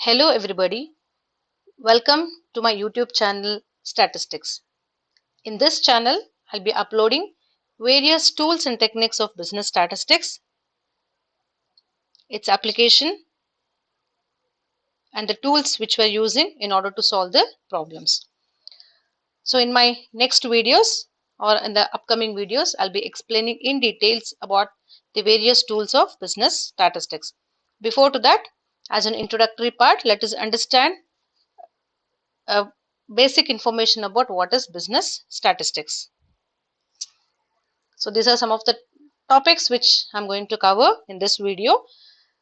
Hello everybody, welcome to my YouTube channel Statistics. In this channel, I'll be uploading various tools and techniques of business statistics, its application, and the tools which we're using in order to solve the problems. So in my next videos or in the upcoming videos, I'll be explaining in details about the various tools of business statistics. Before to that, as an introductory part, let us understand basic information about what is business statistics. So these are some of the topics which I'm going to cover in this video.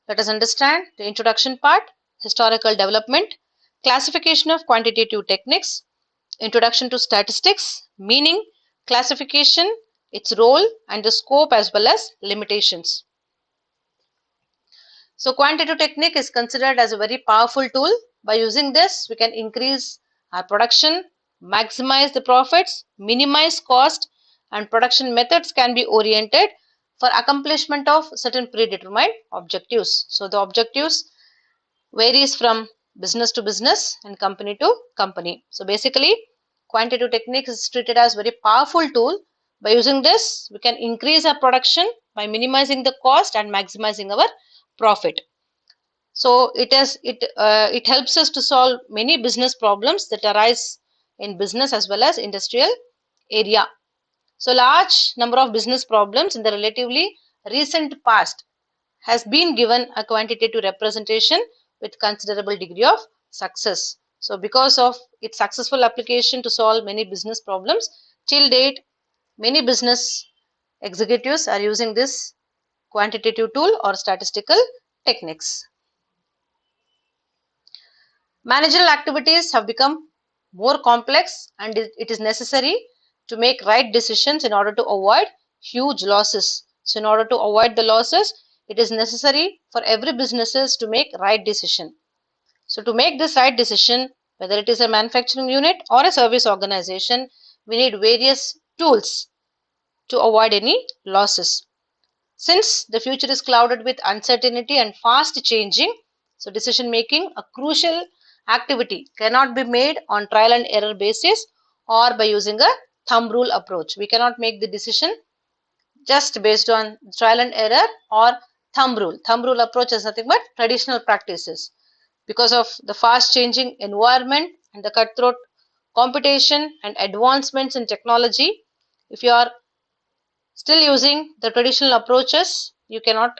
Let us understand the introduction part, historical development, classification of quantitative techniques, introduction to statistics, meaning, classification, its role and the scope as well as limitations. So quantitative technique is considered as a very powerful tool. By using this, we can increase our production, maximize the profits, minimize cost, and production methods can be oriented for accomplishment of certain predetermined objectives. So the objectives varies from business to business and company to company. So basically, quantitative technique is treated as very powerful tool. By using this, we can increase our production by minimizing the cost and maximizing our profit. So it helps us to solve many business problems that arise in business as well as industrial area. So large number of business problems in the relatively recent past has been given a quantitative representation with considerable degree of success. So because of its successful application to solve many business problems, till date many business executives are using this quantitative tool or statistical techniques. Managerial activities have become more complex and it is necessary to make right decisions in order to avoid huge losses. So in order to avoid the losses, it is necessary for every businesses to make right decision. So to make this right decision, whether it is a manufacturing unit or a service organization, we need various tools to avoid any losses. Since the future is clouded with uncertainty and fast changing, so decision making, a crucial activity, cannot be made on trial and error basis or by using a thumb rule approach. We cannot make the decision just based on trial and error or thumb rule. Thumb rule approach is nothing but traditional practices. Because of the fast changing environment and the cutthroat competition and advancements in technology, if you are still using the traditional approaches, you cannot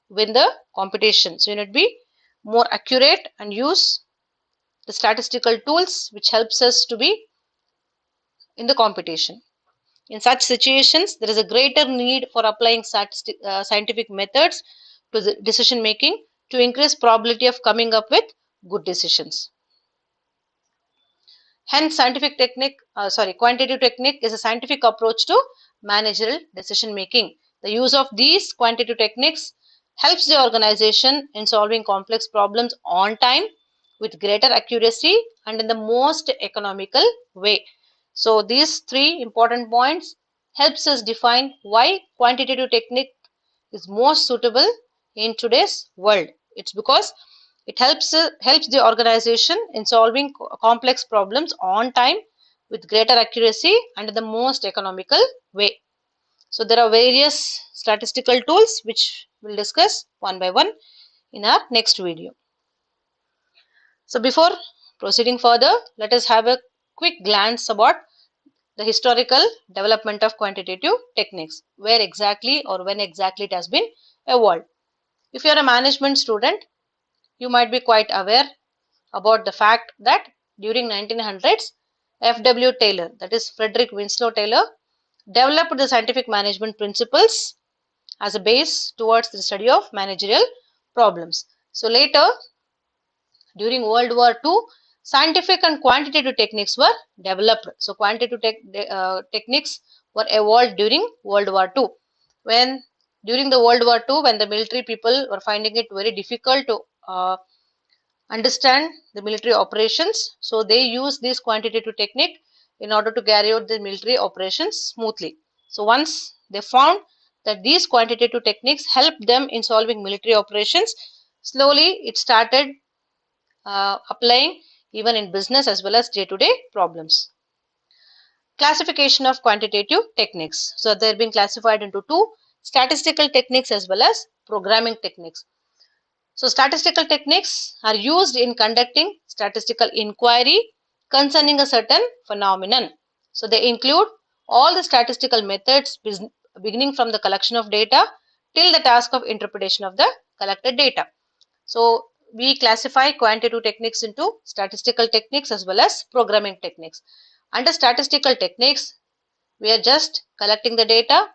win the competition. So you need to be more accurate and use the statistical tools which helps us to be in the competition. In such situations, there is a greater need for applying scientific methods to the decision making to increase probability of coming up with good decisions. Hence, quantitative technique is a scientific approach to managerial decision making. The use of these quantitative techniques helps the organization in solving complex problems on time with greater accuracy and in the most economical way. So these three important points helps us define why quantitative technique is most suitable in today's world. It's because it helps the organization in solving complex problems on time with greater accuracy and in the most economical way. So there are various statistical tools which we'll discuss one by one in our next video. So before proceeding further, let us have a quick glance about the historical development of quantitative techniques, where exactly or when exactly it has been evolved. If you are a management student, you might be quite aware about the fact that during 1900s, F.W. Taylor, that is Frederick Winslow Taylor, developed the scientific management principles as a base towards the study of managerial problems. So later, during World War II, scientific and quantitative techniques were developed. So quantitative techniques were evolved during World War II. When during the World War II, when the military people were finding it very difficult to understand the military operations, so they use this quantitative technique in order to carry out the military operations smoothly. So once they found that these quantitative techniques helped them in solving military operations, slowly it started applying even in business as well as day-to-day problems. Classification of quantitative techniques. So they're being classified into two: statistical techniques as well as programming techniques. So statistical techniques are used in conducting statistical inquiry concerning a certain phenomenon. So they include all the statistical methods beginning from the collection of data till the task of interpretation of the collected data. So we classify quantitative techniques into statistical techniques as well as programming techniques. Under statistical techniques, we are just collecting the data,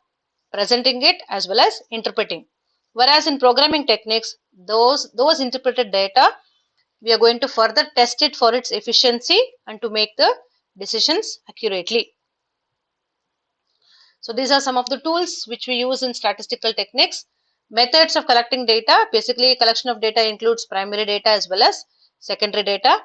presenting it as well as interpreting. Whereas in programming techniques, those interpreted data, we are going to further test it for its efficiency and to make the decisions accurately. So these are some of the tools which we use in statistical techniques. Methods of collecting data: basically collection of data includes primary data as well as secondary data.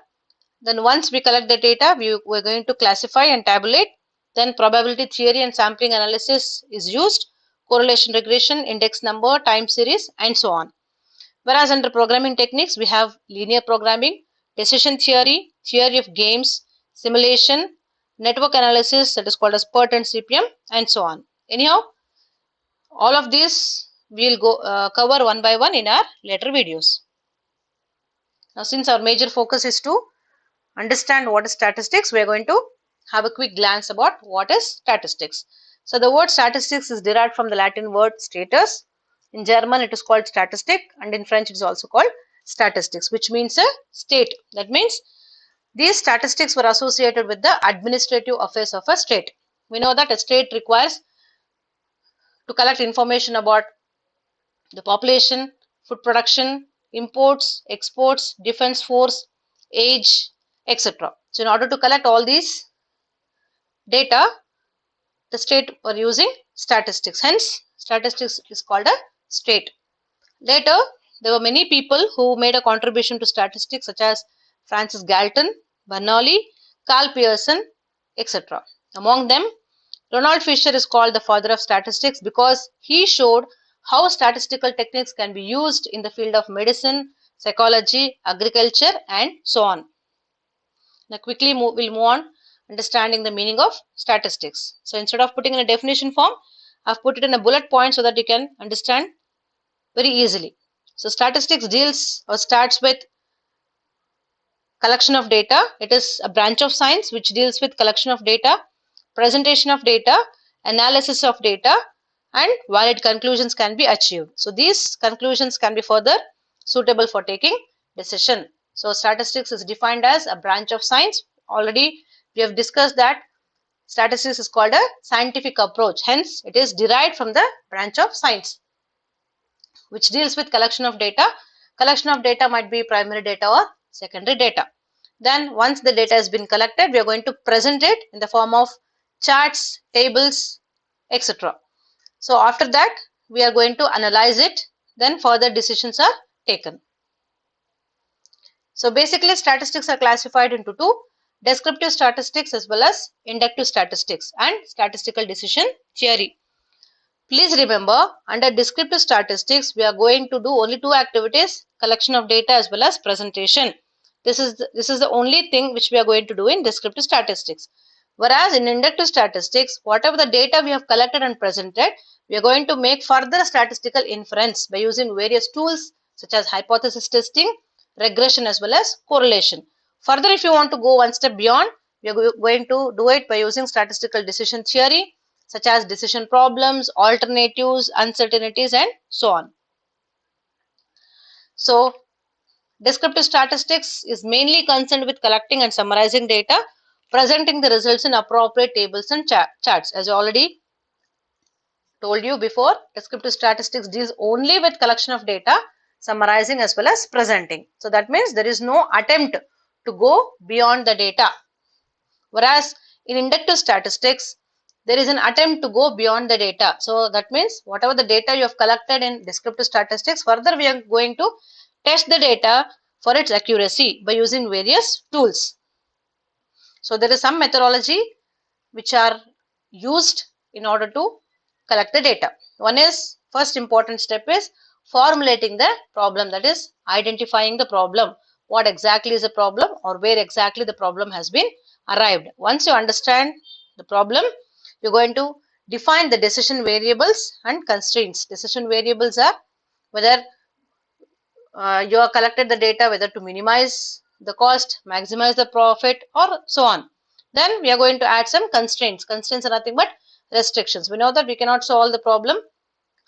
Then once we collect the data, we're going to classify and tabulate. Then probability theory and sampling analysis is used, correlation regression, index number, time series, and so on. Whereas under programming techniques, we have linear programming, decision theory, theory of games, simulation, network analysis, that is called as PERT and CPM, and so on. Anyhow, all of these we'll go cover one by one in our later videos. Now, since our major focus is to understand what is statistics, we are going to have a quick glance about what is statistics. So the word statistics is derived from the Latin word status. In German it is called statistic, and in French it is also called statistics, which means a state. That means these statistics were associated with the administrative affairs of a state. We know that a state requires to collect information about the population, food production, imports, exports, defense force, age, etc. So in order to collect all these data, the state were using statistics. Hence, statistics is called a state. Later, there were many people who made a contribution to statistics, such as Francis Galton, Bernoulli, Carl Pearson, etc. Among them, Ronald Fisher is called the father of statistics because he showed how statistical techniques can be used in the field of medicine, psychology, agriculture, and so on. Now quickly we'll move on understanding the meaning of statistics. So instead of putting in a definition form, I've put it in a bullet point so that you can understand very easily. So statistics deals or starts with collection of data. It is a branch of science which deals with collection of data, presentation of data, analysis of data, and valid conclusions can be achieved. So these conclusions can be further suitable for taking decision. So statistics is defined as a branch of science. Already we have discussed that statistics is called a scientific approach. Hence it is derived from the branch of science which deals with collection of data. Collection of data might be primary data or secondary data. Then once the data has been collected, we are going to present it in the form of charts, tables, etc. So after that, we are going to analyze it. Then further decisions are taken. So basically, statistics are classified into two: descriptive statistics as well as inductive statistics and statistical decision theory. Please remember, under descriptive statistics, we are going to do only two activities: collection of data as well as presentation. This is the only thing which we are going to do in descriptive statistics. Whereas in inductive statistics, whatever the data we have collected and presented, we are going to make further statistical inference by using various tools such as hypothesis testing, regression as well as correlation. Further, if you want to go one step beyond, we are going to do it by using statistical decision theory, such as decision problems, alternatives, uncertainties, and so on. So descriptive statistics is mainly concerned with collecting and summarizing data, presenting the results in appropriate tables and charts. As I already told you before, descriptive statistics deals only with collection of data, summarizing as well as presenting. So that means there is no attempt to go beyond the data. Whereas in inductive statistics, there is an attempt to go beyond the data. So that means whatever the data you have collected in descriptive statistics, further we are going to test the data for its accuracy by using various tools. So there is some methodology which are used in order to collect the data. One is, first important step is formulating the problem, that is identifying the problem. what exactly is the problem or where exactly the problem has been arrived. Once you understand the problem, you're going to define the decision variables and constraints. Decision variables are whether you have collected the data, whether to minimize the cost, maximize the profit, or so on. Then we are going to add some constraints. Constraints are nothing but restrictions. We know that we cannot solve the problem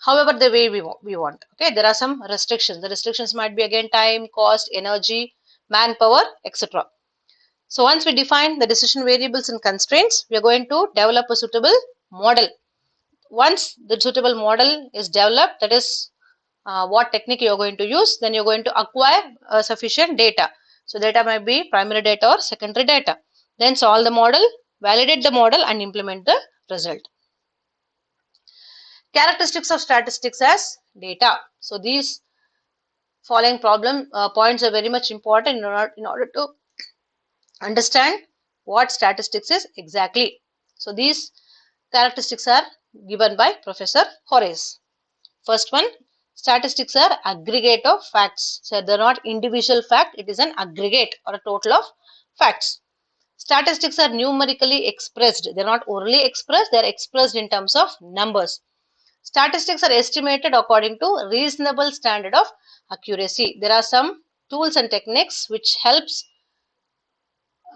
however the way we want. Okay, there are some restrictions. The restrictions might be again time, cost, energy, manpower, etc. So once we define the decision variables and constraints, we are going to develop a suitable model. Once the suitable model is developed, that is what technique you are going to use, then you're going to acquire sufficient data. So data might be primary data or secondary data. Then solve the model, validate the model, and implement the result. Characteristics of statistics as data. So these following problem points are very much important in order to understand what statistics is exactly. So these characteristics are given by Professor Horace. First one, statistics are aggregate of facts. So they're not individual fact, it is an aggregate or a total of facts. Statistics are numerically expressed. They're not orally expressed, they're expressed in terms of numbers. Statistics are estimated according to reasonable standard of accuracy. There are some tools and techniques which helps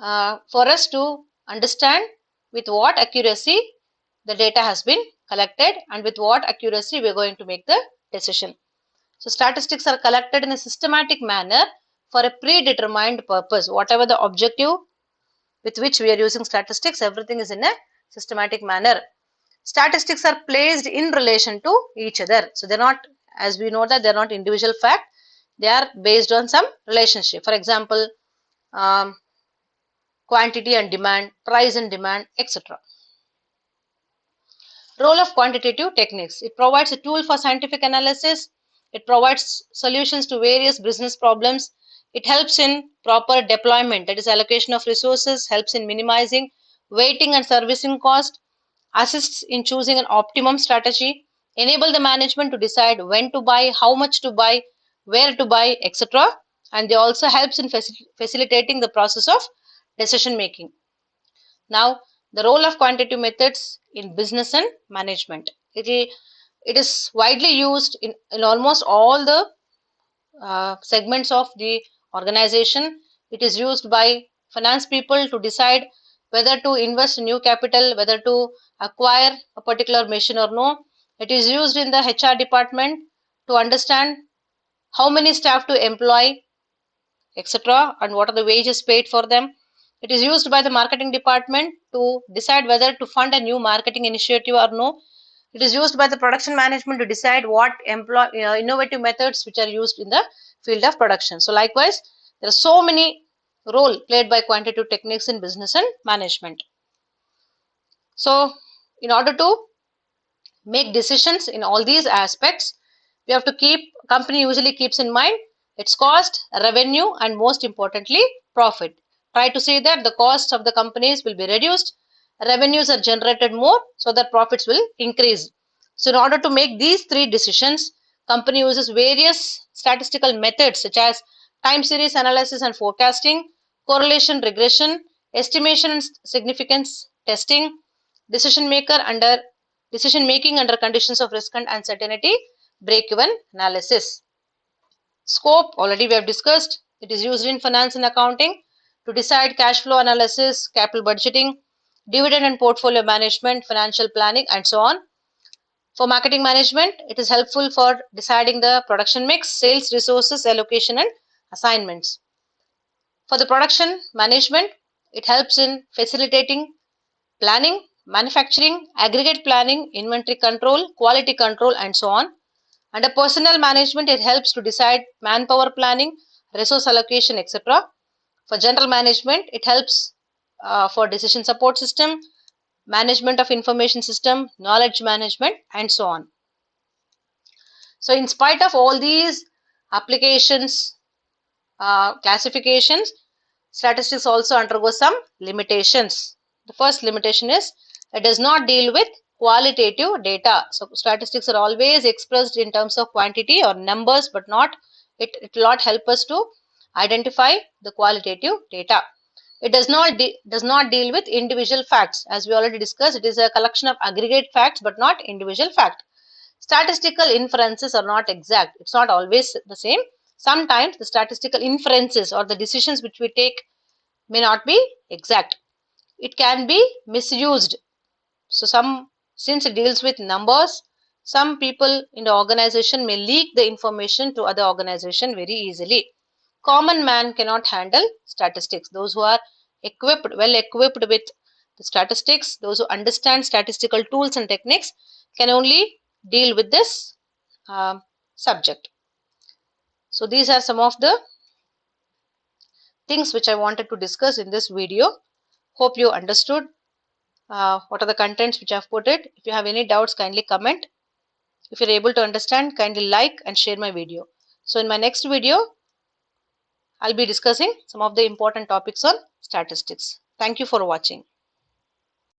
for us to understand with what accuracy the data has been collected and with what accuracy we are going to make the decision. So statistics are collected in a systematic manner for a predetermined purpose. Whatever the objective with which we are using statistics, everything is in a systematic manner. Statistics are placed in relation to each other. So they're not, as we know that they're not individual fact, they are based on some relationship. For example, quantity and demand, price and demand, etc. Role of quantitative techniques. It provides a tool for scientific analysis. It provides solutions to various business problems. It helps in proper deployment, that is allocation of resources, helps in minimizing waiting and servicing cost, assists in choosing an optimum strategy, enable the management to decide when to buy, how much to buy, where to buy, etc. And they also helps in facilitating the process of decision making. Now, the role of quantitative methods in business and management. It is widely used in almost all the segments of the organization. It is used by finance people to decide whether to invest new capital, whether to acquire a particular machine or no. It is used in the HR department to understand how many staff to employ, etc., and what are the wages paid for them. It is used by the marketing department to decide whether to fund a new marketing initiative or no. It is used by the production management to decide what innovative methods which are used in the field of production. So likewise, there are so many role played by quantitative techniques in business and management. So in order to make decisions in all these aspects, we have to company usually keeps in mind its cost, revenue, and most importantly profit. Try to see that the costs of the companies will be reduced, revenues are generated more, so that profits will increase. So in order to make these three decisions, company uses various statistical methods such as time series analysis and forecasting, correlation regression, estimation and significance testing, decision maker under decision making under conditions of risk and uncertainty, break-even analysis. Scope, already we have discussed. It is used in finance and accounting to decide cash flow analysis, capital budgeting, dividend and portfolio management, financial planning, and so on. For marketing management, it is helpful for deciding the production mix, sales resources, allocation, and assignments. For the production management, it helps in facilitating planning, manufacturing, aggregate planning, inventory control, quality control, and so on. Under personnel management, it helps to decide manpower planning, resource allocation, etc. For general management, it helps for decision support system, management of information system, knowledge management, and so on. So in spite of all these applications, classifications, statistics also undergo some limitations. The first limitation is it does not deal with qualitative data. So statistics are always expressed in terms of quantity or numbers, but not it will not help us to identify the qualitative data. It does not deal with individual facts. As we already discussed, it is a collection of aggregate facts but not individual fact. Statistical inferences are not exact. It's not always the same. Sometimes the statistical inferences or the decisions which we take may not be exact. It can be misused. So since it deals with numbers, some people in the organization may leak the information to other organization very easily. Common man cannot handle statistics. Those who are well equipped with the statistics, those who understand statistical tools and techniques can only deal with this subject. So these are some of the things which I wanted to discuss in this video. Hope you understood what are the contents which I have put it. If you have any doubts, kindly comment. If you're able to understand, kindly like and share my video. So in my next video, I'll be discussing some of the important topics on statistics. Thank you for watching.